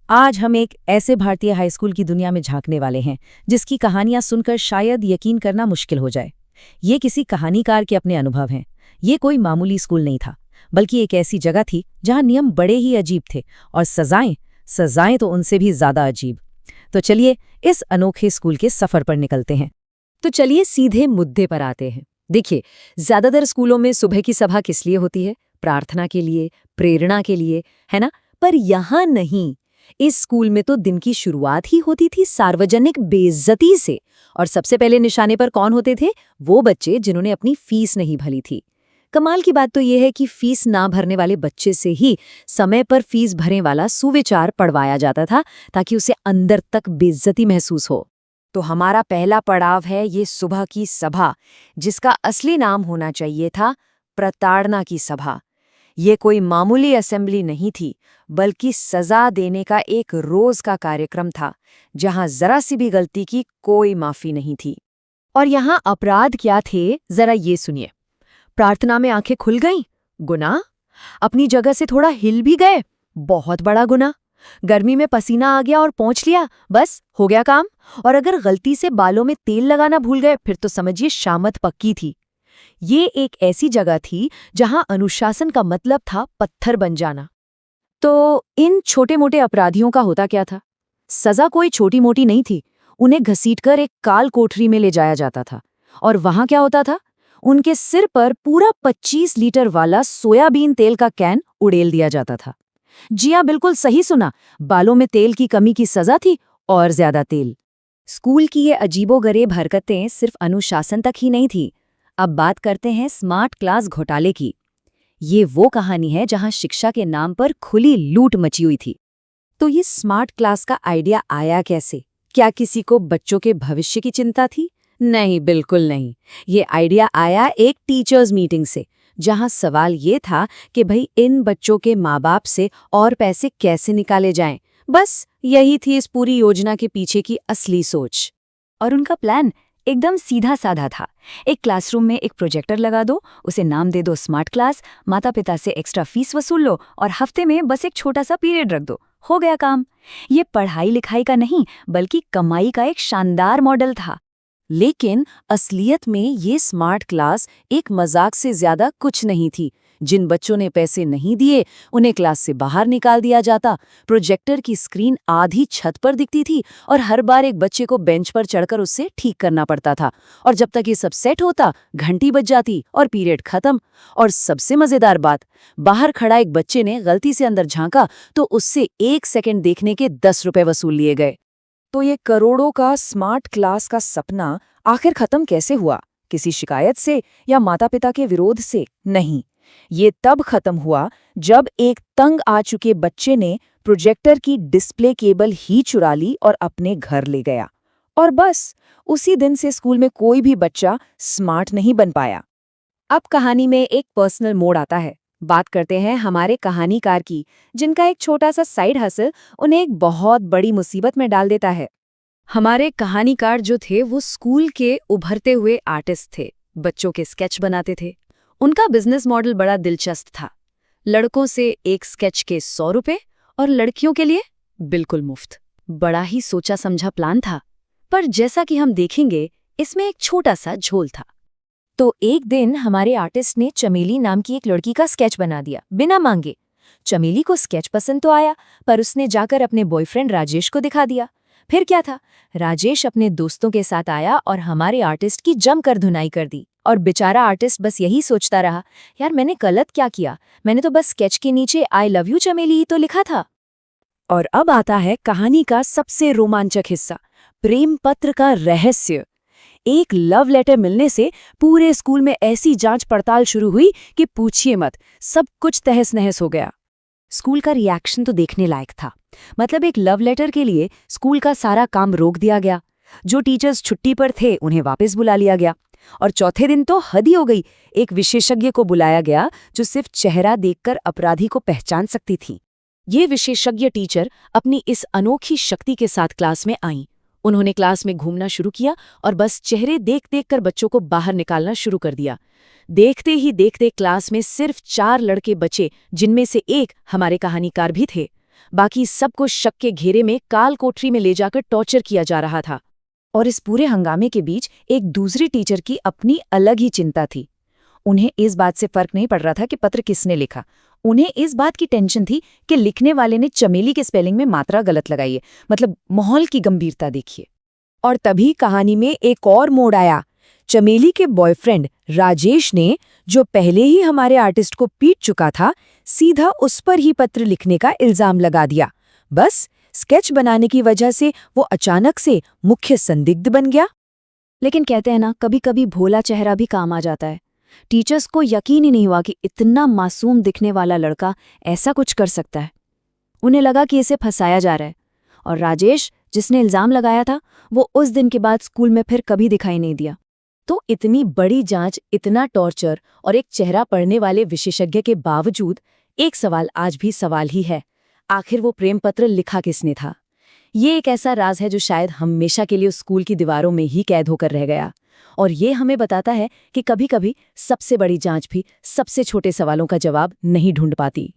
आज हम एक ऐसे भारतीय हाई स्कूल की दुनिया में झांकने वाले हैं जिसकी कहानियां सुनकर शायद यकीन करना मुश्किल हो जाए। ये किसी कहानीकार के अपने अनुभव हैं। ये कोई मामूली स्कूल नहीं था, बल्कि एक ऐसी जगह थी जहां नियम बड़े ही अजीब थे और सजाएं तो उनसे भी ज्यादा अजीब। तो चलिए इस अनोखे स्कूल के सफर पर निकलते हैं। तो चलिए सीधे मुद्दे पर आते हैं। देखिए, ज्यादातर स्कूलों में सुबह की सभा किस लिए होती है? प्रार्थना के लिए, प्रेरणा के लिए, है ना? पर यहाँ नहीं। इस स्कूल में तो दिन की शुरुआत ही होती थी सार्वजनिक बेइज्जती से। और सबसे पहले निशाने पर कौन होते थे? वो बच्चे जिन्होंने अपनी फीस नहीं भरी थी। कमाल की बात तो यह है कि फीस ना भरने वाले बच्चे से ही समय पर फीस भरने वाला सुविचार पढ़वाया जाता था, ताकि उसे अंदर तक बेइज्जती महसूस हो। तो हमारा पहला पड़ाव है ये सुबह की सभा, जिसका असली नाम होना चाहिए था प्रताड़ना की सभा। ये कोई मामूली असेंबली नहीं थी, बल्कि सजा देने का एक रोज का कार्यक्रम था, जहां जरा सी भी गलती की कोई माफी नहीं थी। और यहाँ अपराध क्या थे, जरा ये सुनिए। प्रार्थना में आंखें खुल गईं, गुनाह। अपनी जगह से थोड़ा हिल भी गए, बहुत बड़ा गुनाह। गर्मी में पसीना आ गया और पोंछ लिया, बस हो गया काम। और अगर गलती से बालों में तेल लगाना भूल गए, फिर तो समझिए शामत पक्की थी। ये एक ऐसी जगह थी जहां अनुशासन का मतलब था पत्थर बन जाना। तो इन छोटे मोटे अपराधियों का होता क्या था? सजा कोई छोटी मोटी नहीं थी। उन्हें घसीटकर एक काल कोठरी में ले जाया जाता था। और वहां क्या होता था? उनके सिर पर पूरा 25 लीटर वाला सोयाबीन तेल का कैन उड़ेल दिया जाता था। जी हाँ, बिल्कुल सही सुना। बालों में तेल की कमी की सजा थी, और ज्यादा तेल। स्कूल की ये अजीबोगरीब हरकतें सिर्फ अनुशासन तक ही नहीं थी। अब बात करते हैं स्मार्ट क्लास घोटाले की। ये वो कहानी है जहां शिक्षा के नाम पर खुली लूट मची हुई थी। तो ये स्मार्ट क्लास का आइडिया आया कैसे? क्या किसी को बच्चों के भविष्य की चिंता थी? नहीं, बिल्कुल नहीं। ये आइडिया आया एक टीचर्स मीटिंग से, जहां सवाल ये था कि भाई इन बच्चों के माँ बाप से और पैसे कैसे निकाले जाएं। बस यही थी इस पूरी योजना के पीछे की असली सोच। और उनका प्लान एकदम सीधा साधा था। एक क्लासरूम में एक प्रोजेक्टर लगा दो, उसे नाम दे दो स्मार्ट क्लास, माता पिता से एक्स्ट्रा फीस वसूल लो और हफ्ते में बस एक छोटा सा पीरियड रख दो, हो गया काम। ये पढ़ाई लिखाई का नहीं, बल्कि कमाई का एक शानदार मॉडल था। लेकिन असलियत में ये स्मार्ट क्लास एक मजाक से ज्यादा कुछ नहीं थी। जिन बच्चों ने पैसे नहीं दिए, उन्हें क्लास से बाहर निकाल दिया जाता। प्रोजेक्टर की स्क्रीन आधी छत पर दिखती थी और हर बार एक बच्चे को बेंच पर चढ़कर उससे ठीक करना पड़ता था। और जब तक ये सब सेट होता, घंटी बज जाती और पीरियड खत्म। और सबसे मजेदार बात, बाहर खड़ा एक बच्चे ने गलती से अंदर झांका तो उससे 1 सेकंड देखने के 10 रुपए वसूल लिए गए। तो ये करोड़ों का स्मार्ट क्लास का सपना आखिर खत्म कैसे हुआ? किसी शिकायत से या माता पिता के विरोध से? नहीं, ये तब खत्म हुआ जब एक तंग आ चुके बच्चे ने प्रोजेक्टर की डिस्प्ले केबल ही चुरा ली और अपने घर ले गया। और बस उसी दिन से स्कूल में कोई भी बच्चा स्मार्ट नहीं बन पाया। अब कहानी में एक पर्सनल मोड़ आता है। बात करते हैं हमारे कहानीकार की, जिनका एक छोटा सा साइड हसल उन्हें एक बहुत बड़ी मुसीबत में डाल देता है। हमारे कहानीकार जो थे वो स्कूल के उभरते हुए आर्टिस्ट थे। बच्चों के स्केच बनाते थे। उनका बिजनेस मॉडल बड़ा दिलचस्प था। लड़कों से एक स्केच के 100 रुपए और लड़कियों के लिए बिल्कुल मुफ्त। बड़ा ही सोचा समझा प्लान था। पर जैसा कि हम देखेंगे, इसमें एक छोटा सा झोल था। तो एक दिन हमारे आर्टिस्ट ने चमेली नाम की एक लड़की का स्केच बना दिया, बिना मांगे। चमेली को स्केच पसंद तो आया, पर उसने जाकर अपने बॉयफ्रेंड राजेश को दिखा दिया। फिर क्या था, राजेश अपने दोस्तों के साथ आया और हमारे आर्टिस्ट की जमकर धुनाई कर दी। और बेचारा आर्टिस्ट बस यही सोचता रहा, यार मैंने गलत क्या किया? मैंने तो बस स्केच के नीचे आई लव यू चमेली ही तो लिखा था। और अब आता है कहानी का सबसे रोमांचक हिस्सा, प्रेम पत्र का रहस्य। एक लव लेटर मिलने से पूरे स्कूल में ऐसी जांच पड़ताल शुरू हुई कि पूछिए मत, सब कुछ तहस नहस हो गया। स्कूल का रिएक्शन तो देखने लायक था। मतलब एक लव लेटर के लिए स्कूल का सारा काम रोक दिया गया। जो टीचर्स छुट्टी पर थे उन्हें वापस बुला लिया गया। और चौथे दिन तो हद ही हो गई, एक विशेषज्ञ को बुलाया गया जो सिर्फ चेहरा देखकर अपराधी को पहचान सकती थी। ये विशेषज्ञ टीचर अपनी इस अनोखी शक्ति के साथ क्लास में आईं। उन्होंने क्लास में घूमना शुरू किया और बस चेहरे देख देख कर बच्चों को बाहर निकालना शुरू कर दिया। देखते ही देखते क्लास में सिर्फ 4 लड़के बचे, जिनमें से एक हमारे कहानीकार भी थे। बाकी सबको शक के घेरे में काल कोठरी में ले जाकर टॉर्चर किया जा रहा था। और इस पूरे हंगामे के बीच एक दूसरी टीचर की अपनी अलग ही चिंता थी। उन्हें इस बात से फर्क नहीं पड़ रहा था कि पत्र किसने लिखा। उन्हें इस बात की टेंशन थी कि लिखने वाले ने चमेली के स्पेलिंग में मात्रा गलत लगाई है। मतलब माहौल की गंभीरता देखिए। और तभी कहानी में एक और मोड़ आया। चमेली के बॉयफ्रेंड राजेश ने, जो पहले ही हमारे आर्टिस्ट को पीट चुका था, सीधा उस पर ही पत्र लिखने का इल्जाम लगा दिया। बस स्केच बनाने की वजह से वो अचानक से मुख्य संदिग्ध बन गया। लेकिन कहते हैं ना, कभी कभी भोला चेहरा भी काम आ जाता है। टीचर्स को यकीन ही नहीं हुआ कि इतना मासूम दिखने वाला लड़का ऐसा कुछ कर सकता है। उन्हें लगा कि इसे फंसाया जा रहा है। और राजेश, जिसने इल्जाम लगाया था, वो उस दिन के बाद स्कूल में फिर कभी दिखाई नहीं दिया। तो इतनी बड़ी जांच, इतना टॉर्चर और एक चेहरा पढ़ने वाले विशेषज्ञ के बावजूद एक सवाल आज भी सवाल ही है। आखिर वो प्रेम पत्र लिखा किसने था? ये एक ऐसा राज है जो शायद हमेशा के लिए उस स्कूल की दीवारों में ही कैद होकर रह गया। और ये हमें बताता है कि कभी-कभी सबसे बड़ी जांच भी सबसे छोटे सवालों का जवाब नहीं ढूंढ पाती।